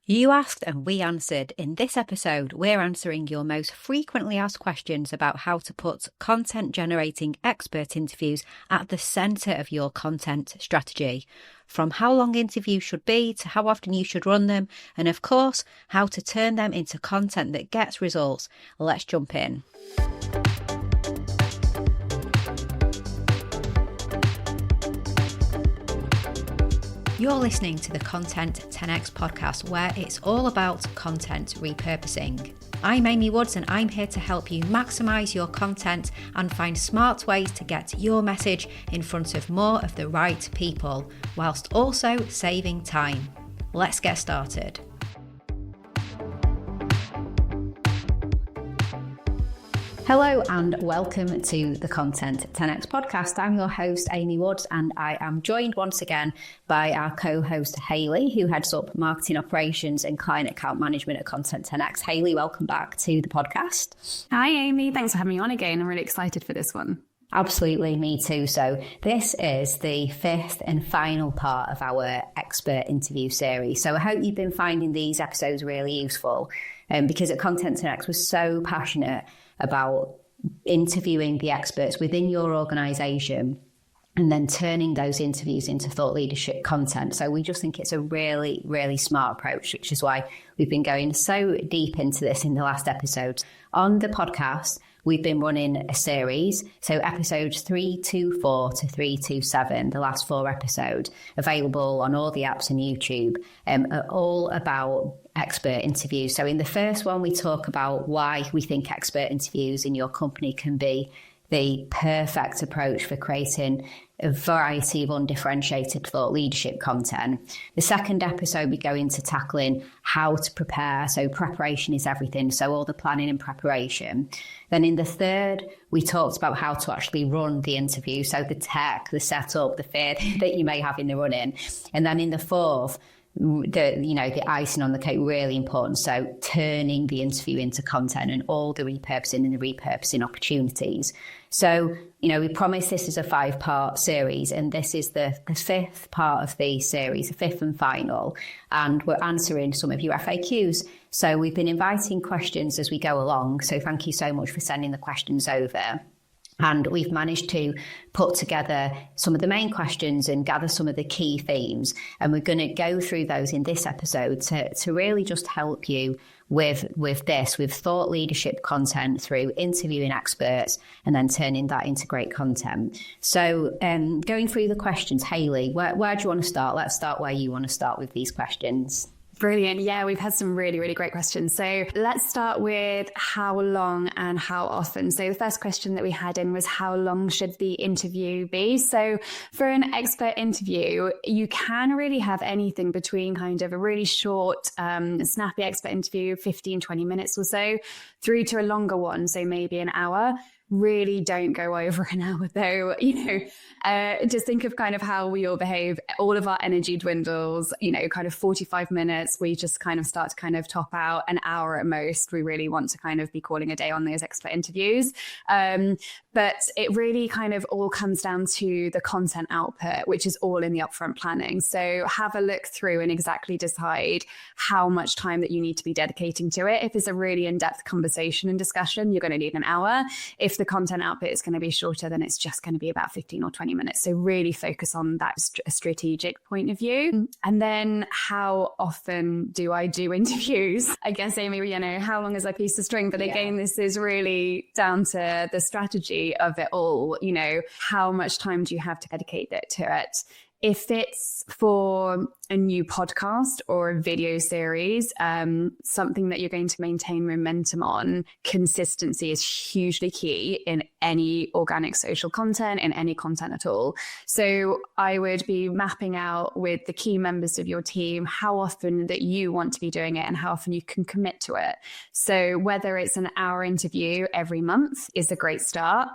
You asked and we answered. In this episode, we're answering your most frequently asked questions about how to put content generating expert interviews at the centre of your content strategy. From how long interviews should be to how often you should run them, and of course, how to turn them into content that gets results. Let's jump in. You're listening to the Content 10x podcast, where it's all about content repurposing. I'm Amy Woods, and I'm here to help you maximise your content and find smart ways to get your message in front of more of the right people, whilst also saving time. Let's get started. Hello and welcome to the Content 10x podcast. I'm your host, Amy Woods, and I am joined once again by our co-host, Hayley, who heads up marketing operations and client account management at Content 10x. Hayley, welcome back to the podcast. Hi, Amy. Thanks for having me on again. I'm really excited for this one. Absolutely, me too. So this is the fifth and final part of our expert interview series. So I hope you've been finding these episodes really useful, because at Content 10x we're so passionate about interviewing the experts within your organisation and then turning those interviews into thought leadership content. So we just think it's a really, really smart approach, which is why we've been going so deep into this in the last episodes. On the podcast, we've been running a series, so episodes 324 to 327, the last 4 episodes, available on all the apps and YouTube, are all about expert interviews. So in the first one, we talk about why we think expert interviews in your company can be the perfect approach for creating a variety of undifferentiated thought leadership content. The second episode, we go into tackling how to prepare. So preparation is everything. So all the planning and preparation. Then in the third, we talked about how to actually run the interview. So the tech, the setup, the fear that you may have in the running. And then in the fourth, the icing on the cake, really important. So turning the interview into content and all the repurposing and the repurposing opportunities. So, we promise this is a 5-part series, and this is the fifth part of the series, the fifth and final. And we're answering some of your FAQs. So we've been inviting questions as we go along. So thank you so much for sending the questions over. And we've managed to put together some of the main questions and gather some of the key themes. And we're going to go through those in this episode to really just help you with thought leadership content through interviewing experts and then turning that into great content. So going through the questions, Hayley, where do you want to start? Let's start where you want to start with these questions. Brilliant. Yeah, we've had some really, really great questions. So let's start with how long and how often. So the first question that we had in was how long should the interview be? So for an expert interview, you can really have anything between kind of a really short, snappy expert interview, 15, 20 minutes or so, through to a longer one. So maybe an hour. Really don't go over an hour though. Just think of kind of how we all behave. All of our energy dwindles, kind of 45 minutes. We just kind of start to kind of top out. An hour at most. We really want to kind of be calling a day on those expert interviews. But it really kind of all comes down to the content output, which is all in the upfront planning. So have a look through and exactly decide how much time that you need to be dedicating to it. If it's a really in-depth conversation and discussion, you're going to need an hour. If the content output is going to be shorter, then it's just going to be about 15 or 20 minutes. So really focus on that strategic point of view. And then how often do I do interviews? I guess, Amy, how long is a piece of string? But again, this is really down to the strategy of it all. How much time do you have to dedicate to it? If it's for a new podcast or a video series, something that you're going to maintain momentum on, consistency is hugely key in any organic social content, in any content at all. So I would be mapping out with the key members of your team how often that you want to be doing it and how often you can commit to it. So whether it's an hour interview every month is a great start.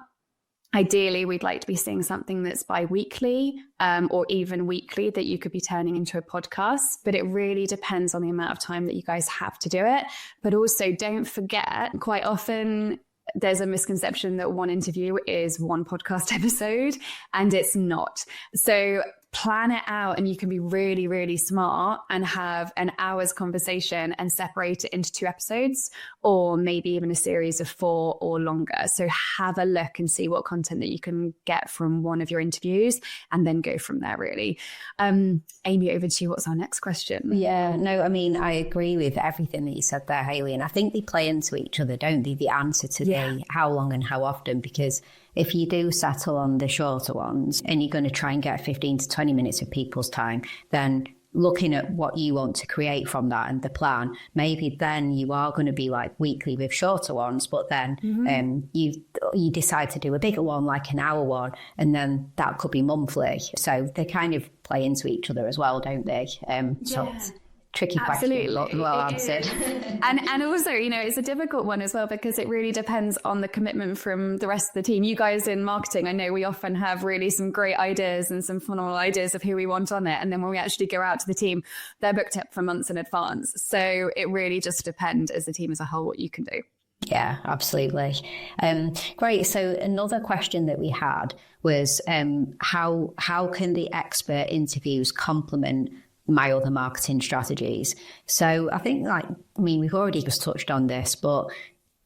Ideally, we'd like to be seeing something that's bi-weekly or even weekly that you could be turning into a podcast. But it really depends on the amount of time that you guys have to do it. But also don't forget, quite often there's a misconception that one interview is one podcast episode, and it's not. So plan it out, and you can be really, really smart and have an hour's conversation and separate it into 2 episodes, or maybe even a series of 4 or longer. So have a look and see what content that you can get from one of your interviews, and then go from there, really. Amy, over to you. What's our next question? Yeah, no, I mean, I agree with everything that you said there, Hayley. And I think they play into each other, don't they? The answer to the how long and how often, because if you do settle on the shorter ones and you're going to try and get 15 to 20 minutes of people's time, then looking at what you want to create from that and the plan, maybe then you are going to be like weekly with shorter ones, but then you decide to do a bigger one, like an hour one, and then that could be monthly. So they kind of play into each other as well, don't they? So it's tricky question, but well answered. And also, you know, it's a difficult one as well, because it really depends on the commitment from the rest of the team. You guys in marketing, I know we often have really some great ideas and some phenomenal ideas of who we want on it. And then when we actually go out to the team, they're booked up for months in advance. So it really just depends as a team as a whole what you can do. Yeah, absolutely. Great. So another question that we had was how can the expert interviews complement my other marketing strategies? So I think, we've already just touched on this, but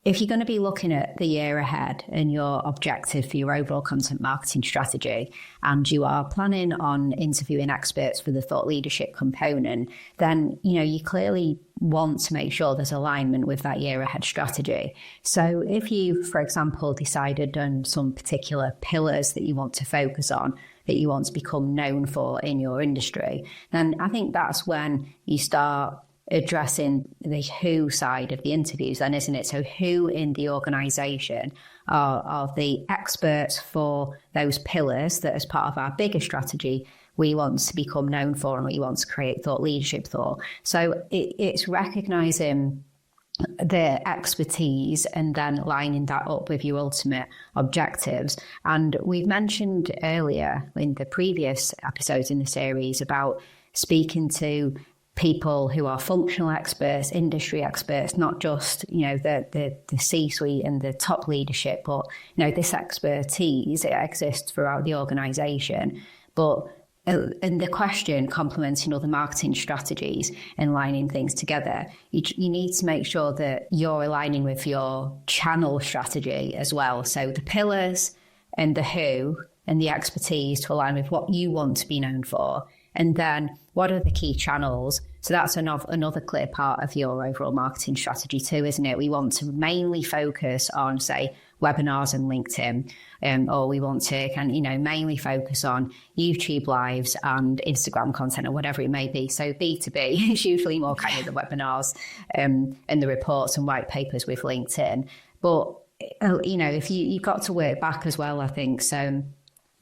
if you're going to be looking at the year ahead and your objective for your overall content marketing strategy, and you are planning on interviewing experts for the thought leadership component, then, you know, you clearly want to make sure there's alignment with that year ahead strategy. So if you, for example, decided on some particular pillars that you want to focus on, that you want to become known for in your industry, then I think that's when you start addressing the who side of the interviews then, isn't it? So who in the organisation are the experts for those pillars that, as part of our bigger strategy, we want to become known for and what you want to create thought leadership for. So it's recognising the expertise and then lining that up with your ultimate objectives. And we've mentioned earlier in the previous episodes in the series about speaking to people who are functional experts, industry experts, not just, you know, the C-suite and the top leadership, but, you know, this expertise, it exists throughout the organisation. But and the question, complementing other marketing strategies and lining things together, you need to make sure that you're aligning with your channel strategy as well. So the pillars and the who and the expertise to align with what you want to be known for. And then what are the key channels? So that's another clear part of your overall marketing strategy too, isn't it? We want to mainly focus on, say, webinars and LinkedIn, or we want to mainly focus on YouTube lives and Instagram content or whatever it may be. So B2B is usually more kind of the webinars and the reports and white papers with LinkedIn. But, if you've got to work back as well, I think. So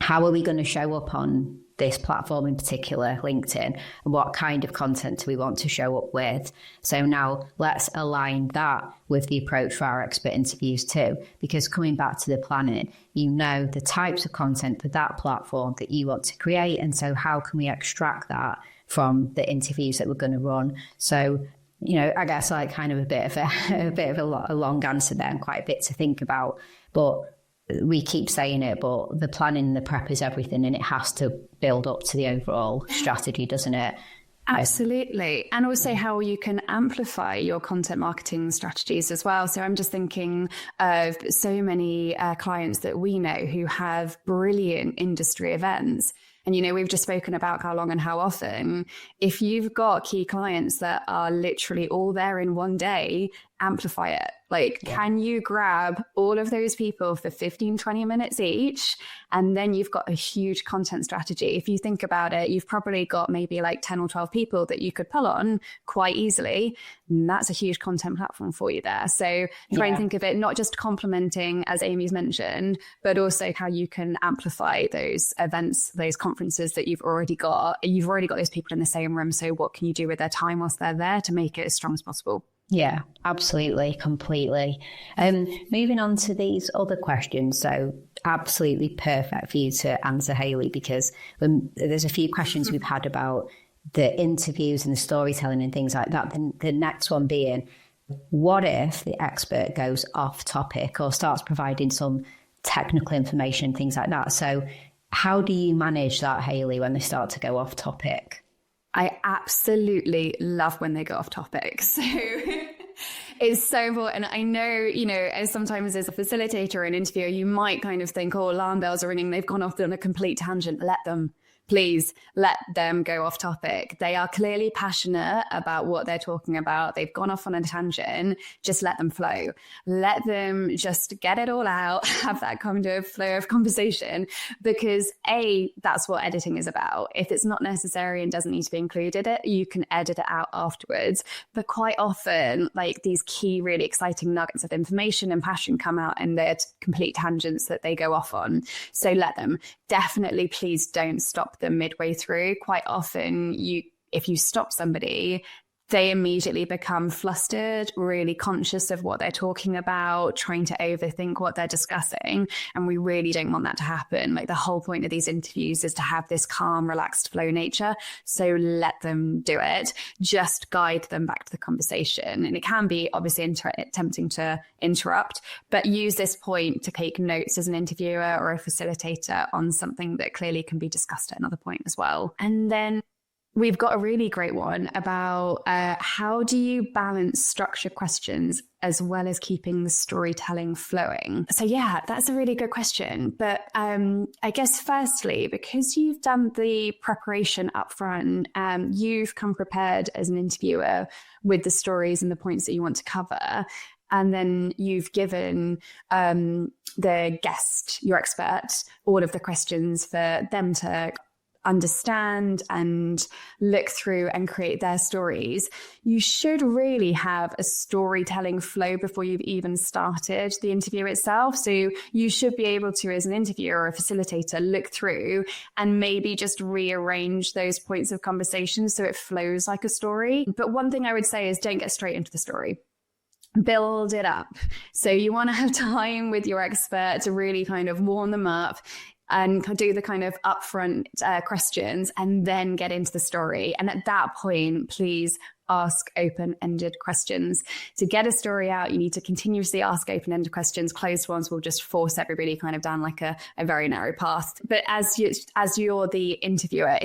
how are we going to show up on this platform in particular, LinkedIn, and what kind of content do we want to show up with? So now let's align that with the approach for our expert interviews too, because coming back to the planning, you know the types of content for that platform that you want to create. And so how can we extract that from the interviews that we're going to run? So, I guess like kind of a bit of a long answer there and quite a bit to think about, but we keep saying it, but the planning and the prep is everything, and it has to build up to the overall strategy, doesn't it? Absolutely. And also how you can amplify your content marketing strategies as well. So I'm just thinking of so many clients that we know who have brilliant industry events. And, we've just spoken about how long and how often. If you've got key clients that are literally all there in one day, amplify it. Can you grab all of those people for 15, 20 minutes each? And then you've got a huge content strategy. If you think about it, you've probably got maybe 10 or 12 people that you could pull on quite easily. And that's a huge content platform for you there. So try and think of it not just complementing, as Amy's mentioned, but also how you can amplify those events, those conferences that you've already got. You've already got those people in the same room. So what can you do with their time whilst they're there to make it as strong as possible? Yeah, absolutely, completely. Moving on to these other questions. So absolutely perfect for you to answer, Hayley, because there's a few questions we've had about the interviews and the storytelling and things like that. The next one being, what if the expert goes off topic or starts providing some technical information, things like that? So How do you manage that, Hayley, when they start to go off topic? I absolutely love when they go off topic. So it's so important. I know, as sometimes as a facilitator or an interviewer, you might kind of think, oh, alarm bells are ringing. They've gone off on a complete tangent. Please let them go off topic. They are clearly passionate about what they're talking about. They've gone off on a tangent. Just let them flow. Let them just get it all out, have that kind of flow of conversation, because that's what editing is about. If it's not necessary and doesn't need to be included, you can edit it out afterwards. But quite often, like, these key, really exciting nuggets of information and passion come out in their complete tangents that they go off on. So let them. Definitely, please don't stop them midway through. Quite often, if you stop somebody, they immediately become flustered, really conscious of what they're talking about, trying to overthink what they're discussing. And we really don't want that to happen. Like, the whole point of these interviews is to have this calm, relaxed flow nature. So let them do it. Just guide them back to the conversation. And it can be obviously tempting to interrupt, but use this point to take notes as an interviewer or a facilitator on something that clearly can be discussed at another point as well. And then we've got a really great one about how do you balance structured questions as well as keeping the storytelling flowing? So yeah, that's a really good question. But I guess firstly, because you've done the preparation up front, you've come prepared as an interviewer with the stories and the points that you want to cover. And then you've given the guest, your expert, all of the questions for them to understand and look through and create their stories. You should really have a storytelling flow before you've even started the interview itself. So you should be able to, as an interviewer or a facilitator, look through and maybe just rearrange those points of conversation so it flows like a story. But one thing I would say is don't get straight into the story. Build it up. So you want to have time with your expert to really kind of warm them up and do the kind of upfront questions and then get into the story. And at that point, please ask open-ended questions. To get a story out, you need to continuously ask open-ended questions. Closed ones will just force everybody kind of down like a very narrow path. But as you're the interviewer,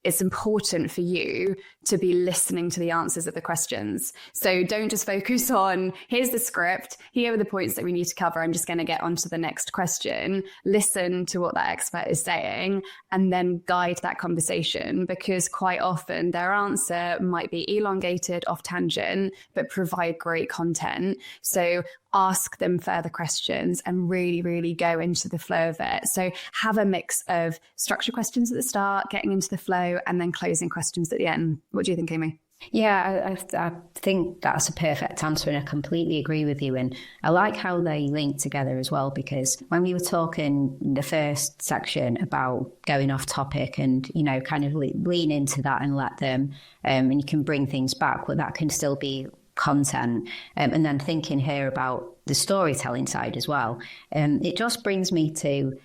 it's important for you to be listening to the answers of the questions. So don't just focus on, here's the script, here are the points that we need to cover, I'm just going to get on to the next question. Listen to what that expert is saying and then guide that conversation, because quite often their answer might be elongated, off tangent, but provide great content. So ask them further questions and really, really go into the flow of it. So have a mix of structured questions at the start, getting into the flow, and then closing questions at the end. What do you think, Amy? Yeah, I think that's a perfect answer, and I completely agree with you. And I like how they link together as well, because when we were talking in the first section about going off topic and, kind of lean into that and let them, and you can bring things back, but that can still be content. And then thinking here about the storytelling side as well. It just brings me to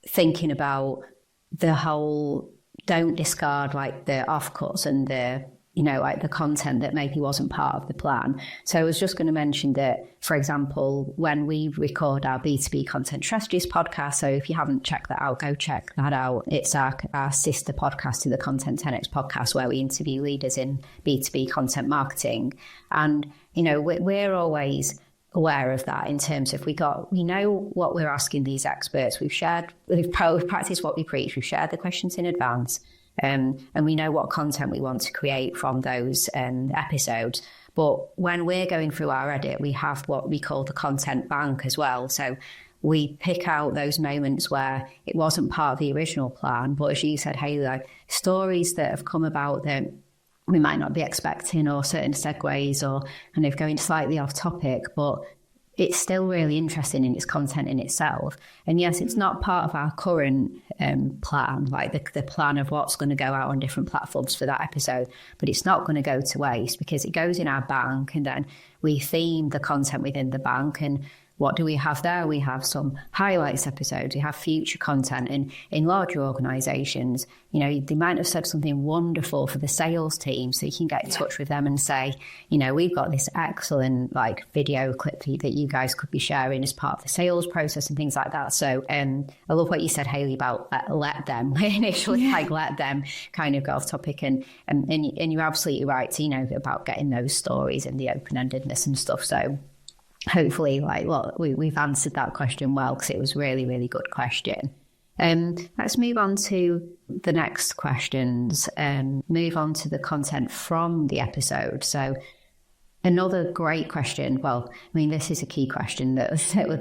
thinking about the whole, don't discard like the offcuts and the, like the content that maybe wasn't part of the plan. So I was just going to mention that, for example, when we record our B2B Content Strategies podcast, so if you haven't checked that out, go check that out. It's our sister podcast to the Content 10X podcast, where we interview leaders in B2B content marketing. And, we're always aware of that in terms of we know what we're asking these experts. We've practiced what we preach. We've shared the questions in advance. And we know what content we want to create from those episodes. But when we're going through our edit, we have what we call the content bank as well. So we pick out those moments where it wasn't part of the original plan. But as you said, Hayley, like stories that have come about that we might not be expecting, or certain segues, or kind of going slightly off topic, but it's still really interesting in its content in itself. And yes, it's not part of our current plan, like the plan of what's going to go out on different platforms for that episode, but it's not going to go to waste because it goes in our bank, and then we theme the content within the bank. And what do we have there? We have some highlights episodes, we have feature content. And in larger organisations, you know, they might have said something wonderful for the sales team, so you can get in touch with them and say, you know, we've got this excellent like video clip that you guys could be sharing as part of the sales process and things like that. So I love what you said, Hayley, about let them initially, like let them kind of go off topic. And you're absolutely right, you know, about getting those stories and the open-endedness and stuff. So hopefully, like, well, we've answered that question well, because it was really, really good question. Let's move on to the next questions and move on to the content from the episode. So another great question. Well, I mean, this is a key question that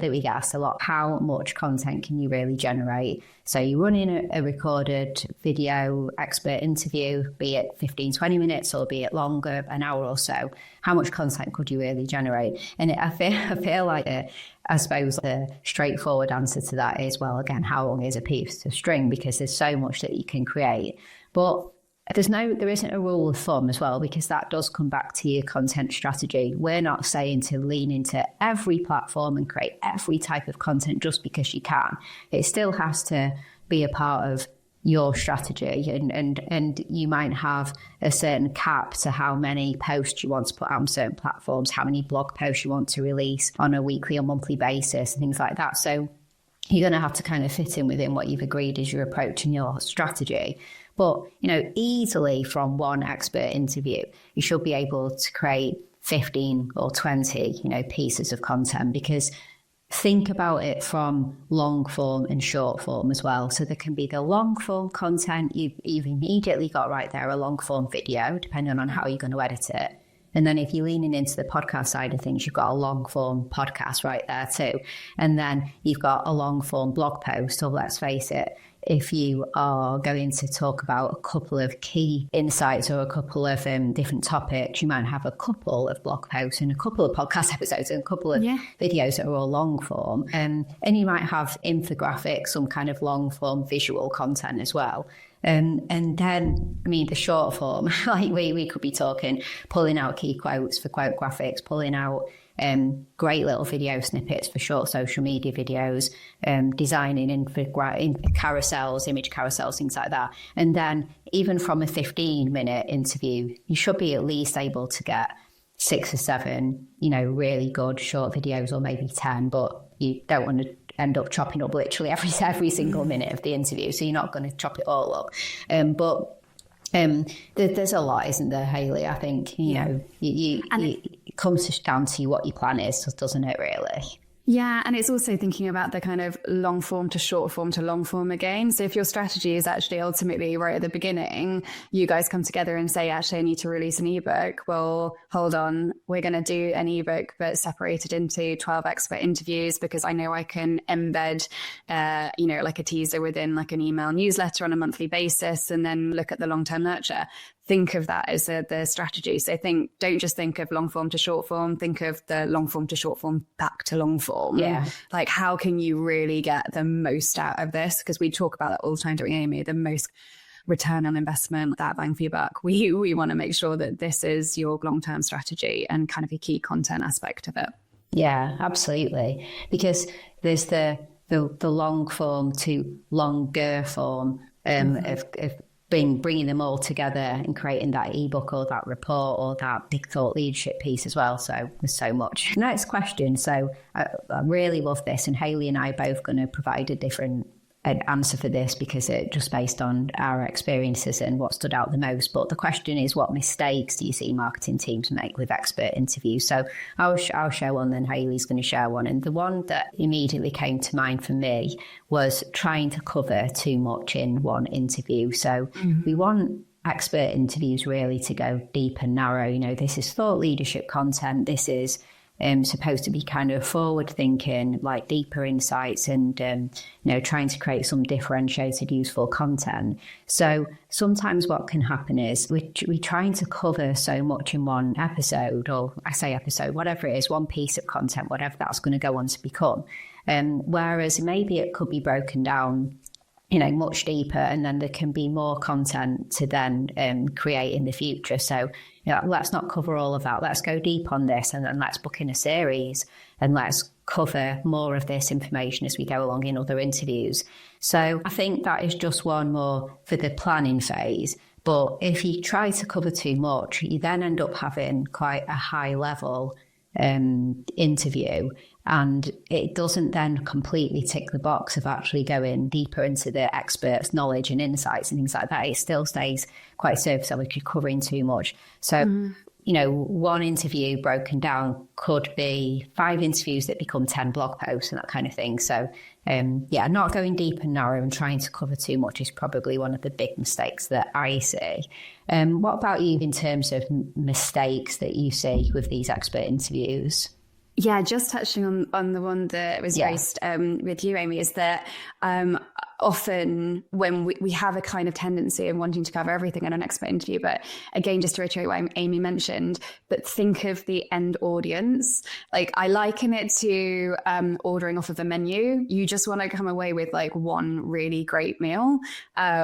we get asked a lot. How much content can you really generate? So you're running a recorded video expert interview, be it 15, 20 minutes or be it longer, an hour or so. How much content could you really generate? And I feel like, I suppose the straightforward answer to that is, well, again, how long is a piece of string? Because there's so much that you can create. But there isn't a rule of thumb as well, because that does come back to your content strategy. We're not saying to lean into every platform and create every type of content just because you can. It still has to be a part of your strategy, and you might have a certain cap to how many posts you want to put out on certain platforms, how many blog posts you want to release on a weekly or monthly basis and things like that. So you're going to have to kind of fit in within what you've agreed is your approach and your strategy. But, you know, easily from one expert interview, you should be able to create 15 or 20, you know, pieces of content, because think about it from long form and short form as well. So there can be the long form content you've immediately got right there, a long form video, depending on how you're going to edit it. And then if you're leaning into the podcast side of things, you've got a long form podcast right there too. And then you've got a long form blog post. So let's face it, if you are going to talk about a couple of key insights or a couple of different topics, you might have a couple of blog posts and a couple of podcast episodes and a couple of videos that are all long form. And you might have infographics, some kind of long form visual content as well. And then, I mean, the short form, like we could be talking, pulling out key quotes for quote graphics, pulling out great little video snippets for short social media videos, designing in carousels, image carousels, things like that. And then even from a 15-minute interview, you should be at least able to get 6 or 7, you know, really good short videos, or maybe 10, but you don't want to end up chopping up literally every single minute of the interview. So you're not going to chop it all up. But there's a lot, isn't there, Hayley? I think, you know, it comes down to what your plan is, doesn't it, really? Yeah, and it's also thinking about the kind of long form to short form to long form again. So if your strategy is actually ultimately right at the beginning, you guys come together and say, actually, I need to release an ebook. Well, hold on, we're going to do an ebook, but separated into 12 expert interviews, because I know I can embed, you know, like a teaser within like an email newsletter on a monthly basis, and then look at the long-term nurture. Think of that as the strategy. So don't just think of long form to short form, think of the long form to short form back to long form. Yeah. Like, how can you really get the most out of this? Because we talk about that all the time, don't we, Amy? The most return on investment, that bang for your buck. We want to make sure that this is your long-term strategy and kind of a key content aspect of it. Yeah, absolutely. Because there's the long form to longer form of bringing them all together and creating that ebook or that report or that big thought leadership piece as well. So there's so much. Next question. So I really love this, and Hayley and I are both going to provide a different answer for this, because it just based on our experiences and what stood out the most. But the question is, what mistakes do you see marketing teams make with expert interviews? So I'll share one, then Hayley's going to share one. And the one that immediately came to mind for me was trying to cover too much in one interview. So we want expert interviews really to go deep and narrow. You know, this is thought leadership content. This is supposed to be kind of forward thinking, like deeper insights, and you know, trying to create some differentiated, useful content. So sometimes what can happen is we're trying to cover so much in one episode, or I say episode, whatever it is, one piece of content, whatever that's going to go on to become. Whereas maybe it could be broken down much deeper, and then there can be more content to then create in the future. So let's not cover all of that. Let's go deep on this, and then let's book in a series, and let's cover more of this information as we go along in other interviews. So I think that is just one more for the planning phase. But if you try to cover too much, you then end up having quite a high level interview, and it doesn't then completely tick the box of actually going deeper into the expert's knowledge and insights and things like that. It still stays quite surface level if you're covering too much. So, one interview broken down could be 5 interviews that become 10 blog posts and that kind of thing. So, not going deep and narrow and trying to cover too much is probably one of the big mistakes that I see. What about you in terms of mistakes that you see with these expert interviews? Yeah, just touching on the one that was raised with you, Amy, is that often when we have a kind of tendency of wanting to cover everything in an expert interview, but again, just to reiterate what Amy mentioned, but think of the end audience. Like, I liken it to ordering off of a menu. You just want to come away with like one really great meal,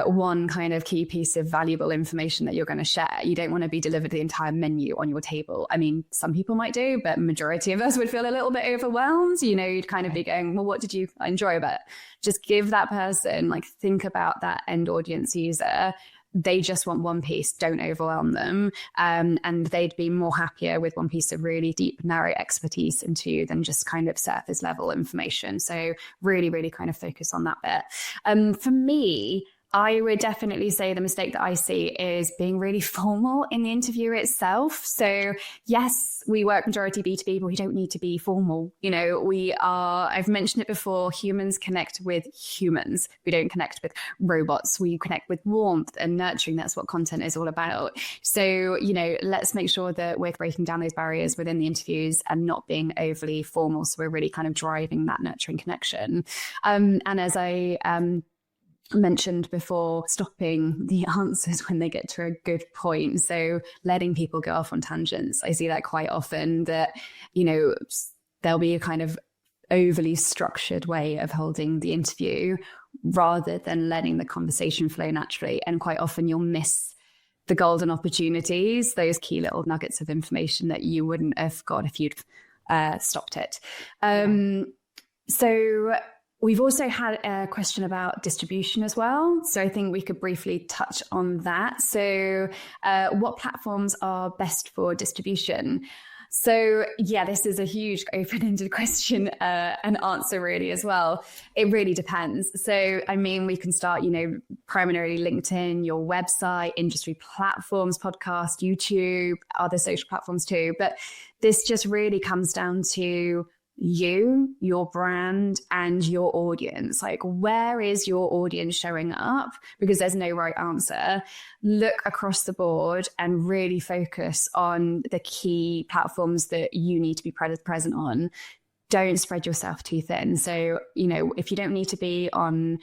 one kind of key piece of valuable information that you're going to share. You don't want to be delivered the entire menu on your table. I mean, some people might do, but majority of us would feel a little bit overwhelmed. You'd kind of be going, well, what did you enjoy about it? Just give that person, like, think about that end audience user. They just want one piece. Don't overwhelm them. And they'd be more happier with one piece of really deep, narrow expertise into you than just kind of surface level information. So really, really kind of focus on that bit. For me, I would definitely say the mistake that I see is being really formal in the interview itself. So yes, we work majority B2B, but we don't need to be formal. I've mentioned it before, humans connect with humans. We don't connect with robots. We connect with warmth and nurturing. That's what content is all about. So, let's make sure that we're breaking down those barriers within the interviews and not being overly formal. So we're really kind of driving that nurturing connection. And as I mentioned before, stopping the answers when they get to a good point. So letting people go off on tangents. I see that quite often, that, there'll be a kind of overly structured way of holding the interview rather than letting the conversation flow naturally. And quite often you'll miss the golden opportunities, those key little nuggets of information that you wouldn't have got if you'd stopped it. So we've also had a question about distribution as well. So I think we could briefly touch on that. So what platforms are best for distribution? So this is a huge open-ended question and answer really as well. It really depends. So, I mean, we can start, primarily LinkedIn, your website, industry platforms, podcast, YouTube, other social platforms too. But this just really comes down to you, your brand, and your audience. Like, where is your audience showing up? Because there's no right answer. Look across the board and really focus on the key platforms that you need to be present on. Don't spread yourself too thin. So, if you don't need to be on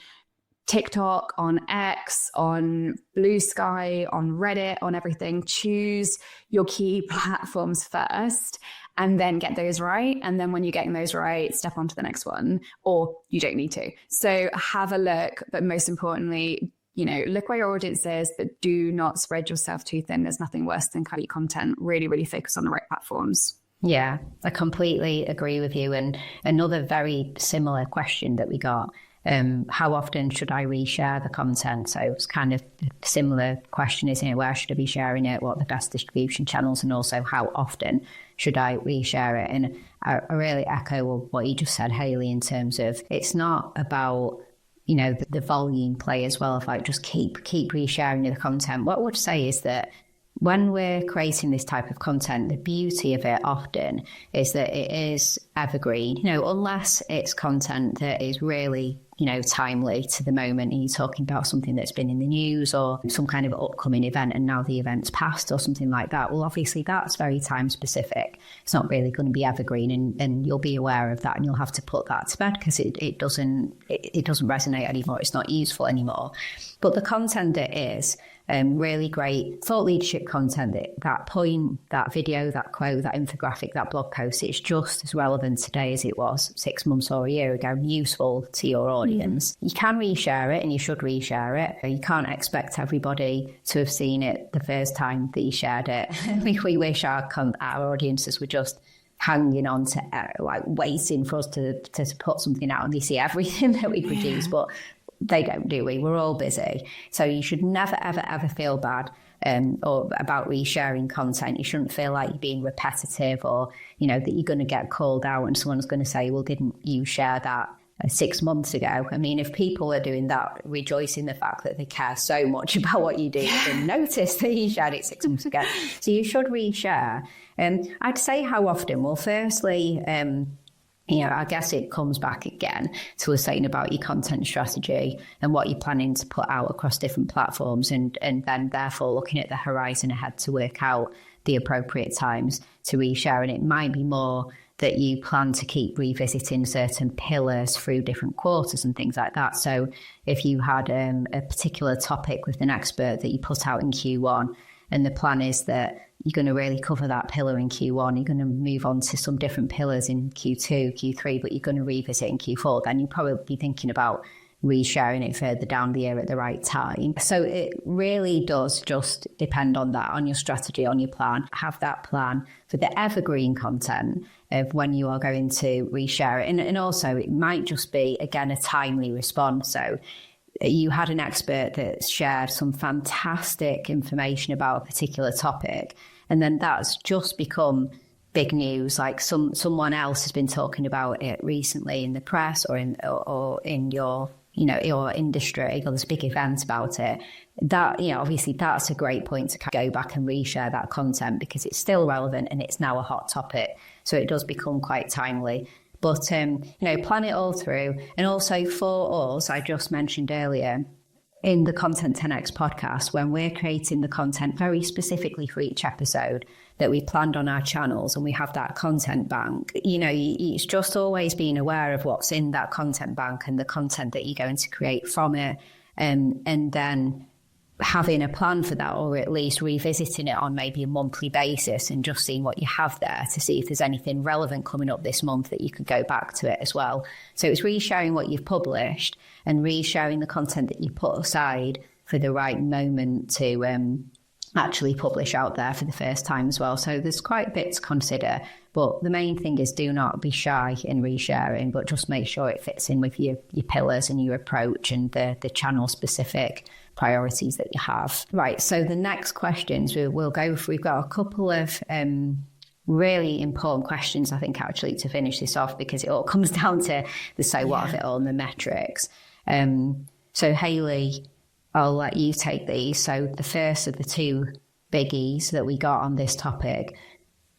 TikTok, on X, on Blue Sky, on Reddit, on everything, choose your key platforms first and then get those right. And then when you're getting those right, step on to the next one, or you don't need to. So have a look, but most importantly, look where your audience is, but do not spread yourself too thin. There's nothing worse than copy content. Really, really focus on the right platforms. Yeah, I completely agree with you. And another very similar question that we got, how often should I reshare the content? So it's kind of a similar question, isn't it? Where should I be sharing it? What are the best distribution channels? And also, how often should I reshare it? And I really echo what you just said, Hayley, in terms of it's not about, the volume play as well, of like just keep resharing the content. What I would say is that when we're creating this type of content, the beauty of it often is that it is evergreen, unless it's content that is really, timely to the moment, and you're talking about something that's been in the news or some kind of upcoming event and now the event's passed or something like that. Well, obviously that's very time specific. It's not really going to be evergreen, and you'll be aware of that, and you'll have to put that to bed because it doesn't resonate anymore. It's not useful anymore. But the content that is really great thought leadership content, that point, that video, that quote, that infographic, that blog post, it's just as relevant today as it was 6 months or a year ago, useful to your audience. You can reshare it and you should reshare it. You can't expect everybody to have seen it the first time that you shared it. We wish our audiences were just hanging on to like waiting for us to put something out and they see everything that we produce, but they don't, do we? We're all busy. So you should never, ever, ever feel bad or about resharing content. You shouldn't feel like you're being repetitive or, you know, that you're going to get called out and someone's going to say, well, didn't you share that 6 months ago? I mean, if people are doing that, rejoice in the fact that they care so much about what you do and notice that you shared it 6 months ago. So you should reshare. I'd say how often? Well, firstly, you know, I guess it comes back again to us saying about your content strategy and what you're planning to put out across different platforms, and then therefore looking at the horizon ahead to work out the appropriate times to reshare. And it might be more that you plan to keep revisiting certain pillars through different quarters and things like that. So if you had a particular topic with an expert that you put out in Q1, and the plan is that you're going to really cover that pillar in Q1, you're going to move on to some different pillars in Q2, Q3, but you're going to revisit in Q4, then you'll probably be thinking about resharing it further down the year at the right time. So it really does just depend on that, on your strategy, on your plan. Have that plan for the evergreen content of when you are going to reshare it. And also it might just be, again, a timely response. So you had an expert that shared some fantastic information about a particular topic, and then that's just become big news. Like someone else has been talking about it recently in the press or in your, you know, your industry, or there's a big event about it. That, you know, obviously that's a great point to go back and reshare that content because it's still relevant and it's now a hot topic. So it does become quite timely. But, you know, plan it all through. And also for us, I just mentioned earlier, in the Content 10X podcast, when we're creating the content very specifically for each episode that we planned on our channels, and we have that content bank, you know, it's just always being aware of what's in that content bank and the content that you're going to create from it. And then having a plan for that, or at least revisiting it on maybe a monthly basis and just seeing what you have there to see if there's anything relevant coming up this month that you could go back to it as well. So it's resharing what you've published and resharing the content that you put aside for the right moment to actually publish out there for the first time as well. So there's quite a bit to consider, but the main thing is do not be shy in resharing, but just make sure it fits in with your pillars and your approach and the channel specific priorities that you have. Right, so the next questions we'll go through. We've got a couple of really important questions, I think, actually, to finish this off, because it all comes down to the so what of it all and the metrics. So Hayley, I'll let you take these. So the first of the two biggies that we got on this topic,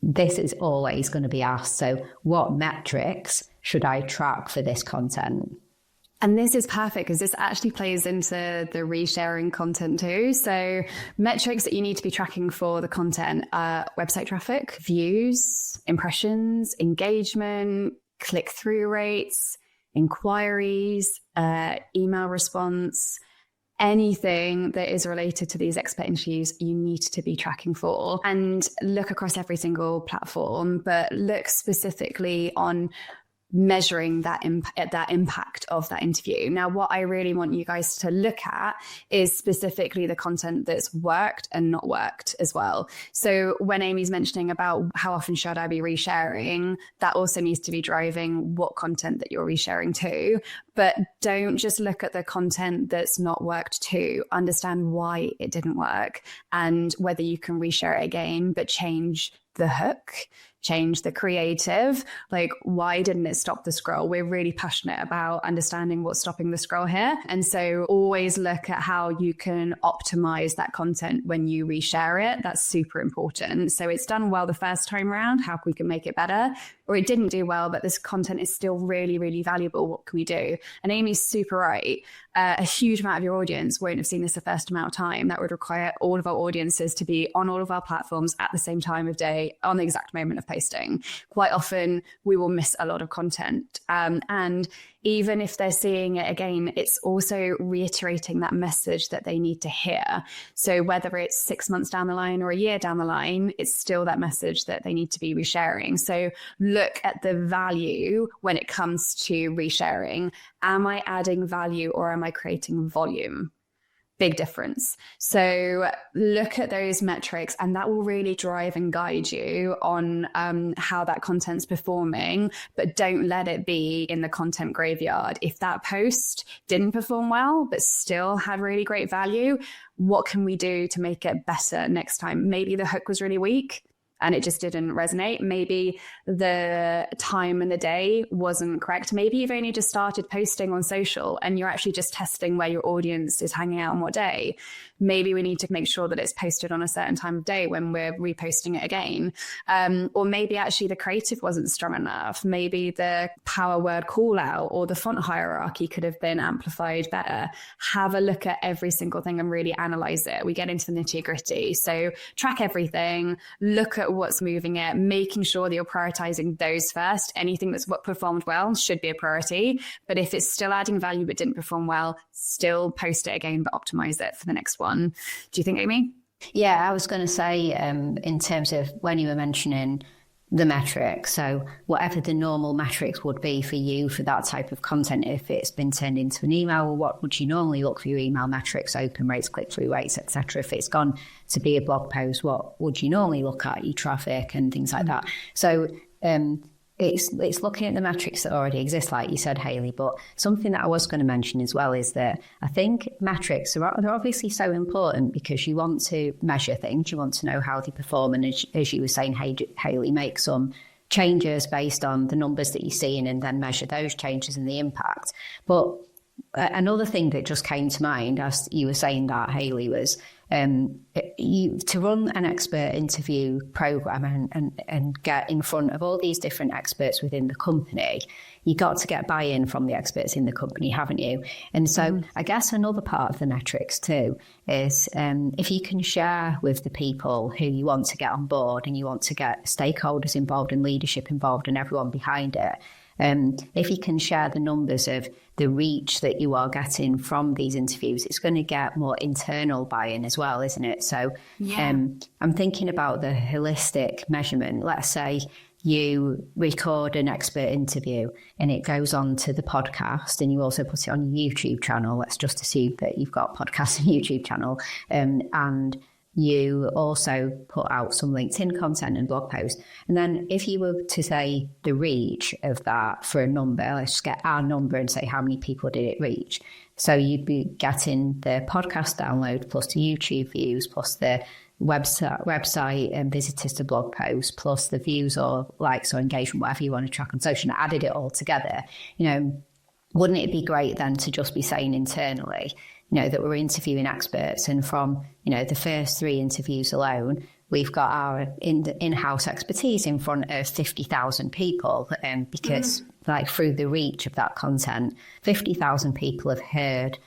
this is always going to be asked. So what metrics should I track for this content? And this is perfect because this actually plays into the resharing content too. So metrics that you need to be tracking for the content are website traffic, views, impressions, engagement, click-through rates, inquiries, email response. Anything that is related to these expert interviews, you need to be tracking for, and look across every single platform, but look specifically on measuring that impact of that interview. Now, what I really want you guys to look at is specifically the content that's worked and not worked as well. So when Amy's mentioning about how often should I be resharing, that also needs to be driving what content that you're resharing to. But don't just look at the content that's not worked too. Understand why it didn't work and whether you can reshare it again, but change the hook, change the creative. Like, why didn't it stop the scroll? We're really passionate about understanding what's stopping the scroll here. And so always look at how you can optimize that content when you reshare it. That's super important. So it's done well the first time around, how we can make it better, or it didn't do well, but this content is still really, really valuable. What can we do? And Amy's super right. A huge amount of your audience won't have seen this the first amount of time. That would require all of our audiences to be on all of our platforms at the same time of day, on the exact moment of posting. Quite often we will miss a lot of content. And even if they're seeing it again, it's also reiterating that message that they need to hear. So whether it's 6 months down the line or a year down the line, it's still that message that they need to be resharing. So look at the value when it comes to resharing Am I adding value or am I creating volume? Big difference. So look at those metrics, and that will really drive and guide you on how that content's performing. But don't let it be in the content graveyard. If that post didn't perform well, but still had really great value, what can we do to make it better next time? Maybe the hook was really weak and it just didn't resonate. Maybe the time and the day wasn't correct. Maybe you've only just started posting on social and you're actually just testing where your audience is hanging out on what day. Maybe we need to make sure that it's posted on a certain time of day when we're reposting it again. Or maybe actually the creative wasn't strong enough. Maybe the power word call out or the font hierarchy could have been amplified better. Have a look at every single thing and really analyze it. We get into the nitty gritty. So track everything, look at what's moving it, making sure that you're prioritizing those first. Anything that's what performed well should be a priority. But if it's still adding value but didn't perform well, still post it again, but optimize it for the next one. Do you think, Amy? Yeah, I was going to say in terms of when you were mentioning the metrics, so whatever the normal metrics would be for you for that type of content, if it's been turned into an email, well, what would you normally look for your email metrics, open rates, click-through rates, etc. If it's gone to be a blog post, what would you normally look at, your traffic and things like that. So it's looking at the metrics that already exist, like you said, Hayley. But something that I was going to mention as well is that I think metrics they're obviously so important because you want to measure things, you want to know how they perform, and as you were saying, Hayley, make some changes based on the numbers that you're seeing and then measure those changes and the impact. But another thing that just came to mind as you were saying that, Hayley, was to run an expert interview program and get in front of all these different experts within the company, you got to get buy-in from the experts in the company, haven't you? And so I guess another part of the metrics too is if you can share with the people who you want to get on board and you want to get stakeholders involved and leadership involved and everyone behind it, if you can share the numbers of the reach that you are getting from these interviews, it's going to get more internal buy-in as well, isn't it? So I'm thinking about the holistic measurement. Let's say you record an expert interview and it goes on to the podcast and you also put it on your YouTube channel. Let's just assume that you've got podcasts and YouTube channel, and you also put out some LinkedIn content and blog posts. And then if you were to say the reach of that for a number, let's get our number and say how many people did it reach. So you'd be getting the podcast download plus the YouTube views plus the website and visitors to blog posts plus the views or likes or engagement, whatever you want to track on social, and added it all together. Wouldn't it be great then to just be saying internally, that we're interviewing experts, and from, the first 3 interviews alone, we've got our in-house expertise in front of 50,000 people, because through the reach of that content, 50,000 people have heard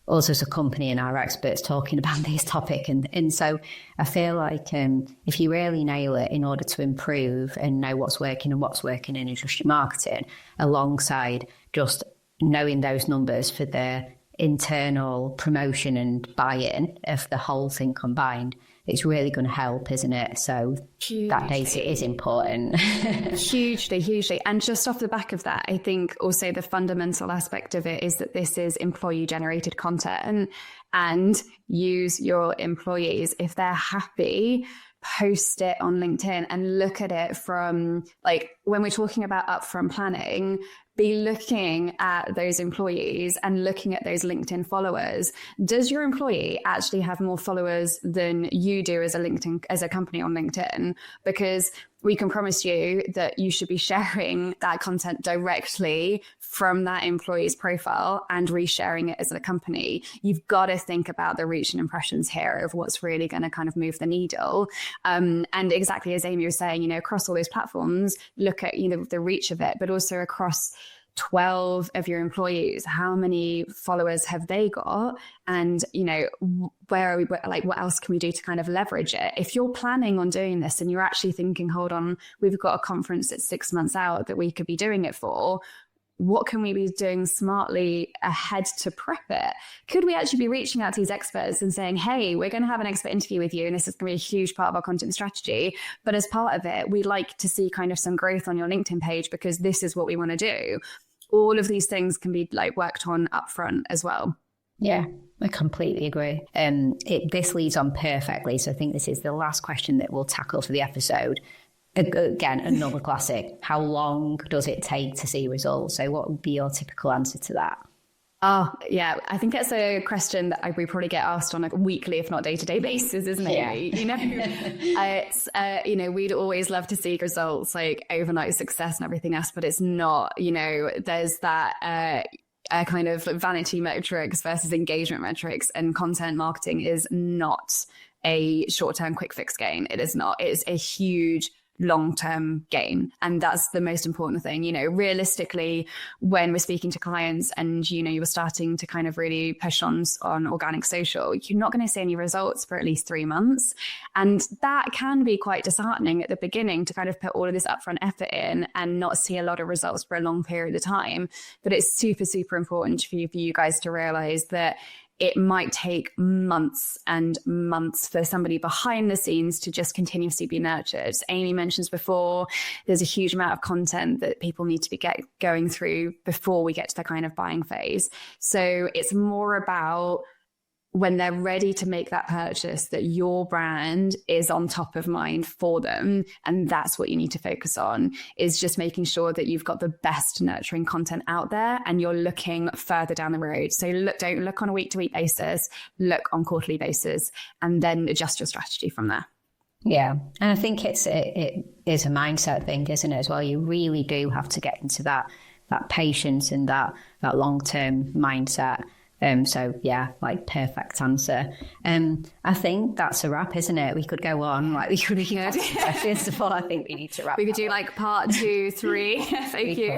us as a company and our experts talking about this topic. And so I feel like if you really nail it in order to improve and know what's working in just your marketing, alongside just knowing those numbers for the internal promotion and buy-in of the whole thing combined, it's really going to help, isn't it? So hugely. That data is important. hugely. And just off the back of that, I think also the fundamental aspect of it is that this is employee generated content, and use your employees. If they're happy, post it on LinkedIn and look at it from, when we're talking about upfront planning, be looking at those employees and looking at those LinkedIn followers. Does your employee actually have more followers than you do as a company on LinkedIn? Because we can promise you that you should be sharing that content directly from that employee's profile and resharing it as a company. You've got to think about the reach and impressions here of what's really going to kind of move the needle. And exactly as Amy was saying, across all those platforms, look at, the reach of it, but also across 12 of your employees, how many followers have they got? And, where are we, what else can we do to kind of leverage it? If you're planning on doing this and you're actually thinking, hold on, we've got a conference that's 6 months out that we could be doing it for, what can we be doing smartly ahead to prep it? Could we actually be reaching out to these experts and saying, hey, we're going to have an expert interview with you, and this is going to be a huge part of our content strategy. But as part of it, we'd like to see kind of some growth on your LinkedIn page because this is what we want to do. all of these things can be like worked on upfront as well. Yeah, I completely agree. This leads on perfectly. So I think this is the last question that we'll tackle for the episode. Again, another classic. How long does it take to see results? So what would be your typical answer to that? Oh, yeah. I think that's a question that we probably get asked on a weekly, if not day-to-day basis, isn't it? Yeah. We'd always love to see results like overnight success and everything else, but it's not, there's that kind of vanity metrics versus engagement metrics, and content marketing is not a short-term quick fix gain. It is not. It's a huge long-term gain. And that's the most important thing. Realistically, when we're speaking to clients and, you were starting to kind of really push on organic social, you're not going to see any results for at least 3 months. And that can be quite disheartening at the beginning to kind of put all of this upfront effort in and not see a lot of results for a long period of time. But it's super, super important for you guys to realize that it might take months and months for somebody behind the scenes to just continuously be nurtured. Amy mentions before, there's a huge amount of content that people need to be going through before we get to the kind of buying phase. So it's more about when they're ready to make that purchase, that your brand is on top of mind for them. And that's what you need to focus on, is just making sure that you've got the best nurturing content out there and you're looking further down the road. So don't look on a week-to-week basis, look on quarterly basis, and then adjust your strategy from there. Yeah. And I think it is a mindset thing, isn't it, as well? You really do have to get into that patience and that long-term mindset. So yeah, like perfect answer. I think that's a wrap, isn't it? We could go on, like we could. First of all, I think we need to wrap. We could do like part 2, 3. Thank you.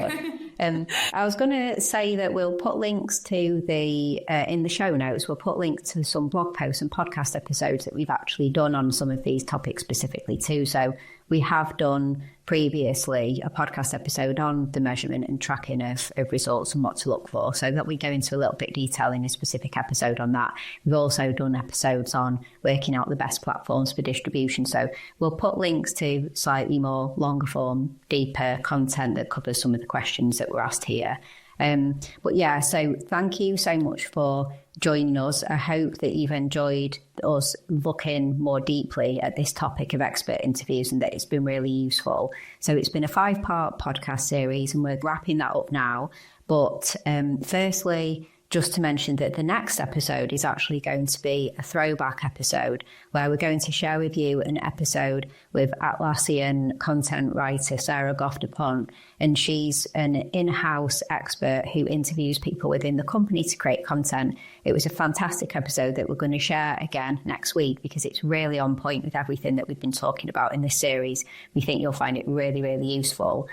I was going to say that we'll put links to the in the show notes. We'll put links to some blog posts and podcast episodes that we've actually done on some of these topics specifically too. So we have done previously a podcast episode on the measurement and tracking of results and what to look for. So that we go into a little bit of detail in a specific episode on that. We've also done episodes on working out the best platforms for distribution. So we'll put links to slightly more longer form, deeper content that covers some of the questions that were asked here. But yeah, so thank you so much for joining us. I hope that you've enjoyed us looking more deeply at this topic of expert interviews and that it's been really useful. So it's been a 5-part podcast series and we're wrapping that up now. But firstly, just to mention that the next episode is actually going to be a throwback episode where we're going to share with you an episode with Atlassian content writer Sarah Goff-DuPont, and she's an in-house expert who interviews people within the company to create content. It was a fantastic episode that we're going to share again next week because it's really on point with everything that we've been talking about in this series. We think you'll find it really, really useful.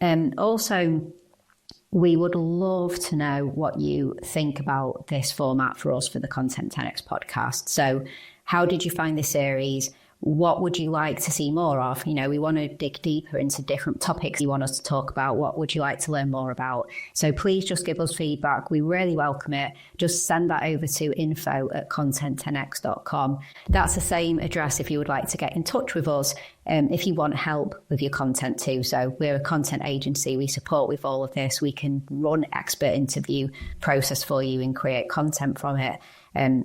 Also, we would love to know what you think about this format for us for the Content 10X podcast. So how did you find this series? What would you like to see more of? We want to dig deeper into different topics you want us to talk about. What would you like to learn more about? So please just give us feedback. We really welcome it. Just send that over to info@content10x.com. That's the same address if you would like to get in touch with us if you want help with your content too. So we're a content agency. We support with all of this. We can run expert interview process for you and create content from it,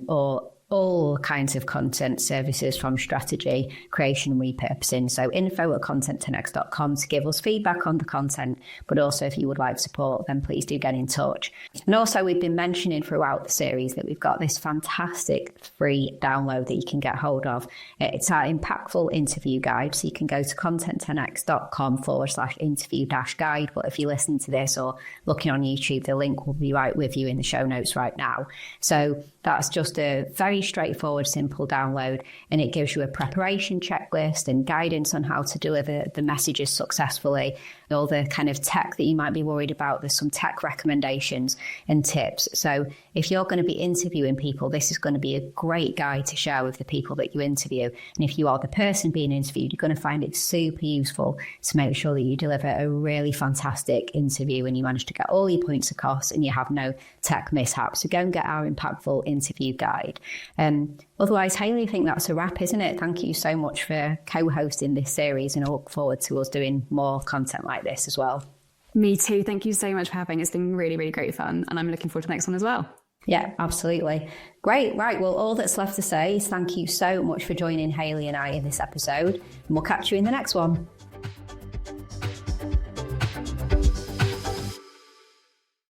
or all kinds of content services from strategy, creation and repurposing. So info@content10x.com to give us feedback on the content, but also if you would like support, then please do get in touch. And also we've been mentioning throughout the series that we've got this fantastic free download that you can get hold of. It's our impactful interview guide. So you can go to content10x.com/interview-guide. But if you listen to this or looking on YouTube, the link will be right with you in the show notes right now. So that's just a very straightforward, simple download, and it gives you a preparation checklist and guidance on how to deliver the messages successfully. All the kind of tech that you might be worried about, there's some tech recommendations and tips. So if you're going to be interviewing people, this is going to be a great guide to share with the people that you interview. And if you are the person being interviewed, you're going to find it super useful to make sure that you deliver a really fantastic interview and you manage to get all your points across and you have no tech mishaps. So go and get our impactful interview guide. Otherwise, Hayley, I think that's a wrap, isn't it? Thank you so much for co-hosting this series, and I look forward to us doing more content like this as well. Me too. Thank you so much for having. It's been really, really great fun. And I'm looking forward to the next one as well. Yeah, absolutely. Great. Right. Well, all that's left to say is thank you so much for joining Hayley and I in this episode. And we'll catch you in the next one.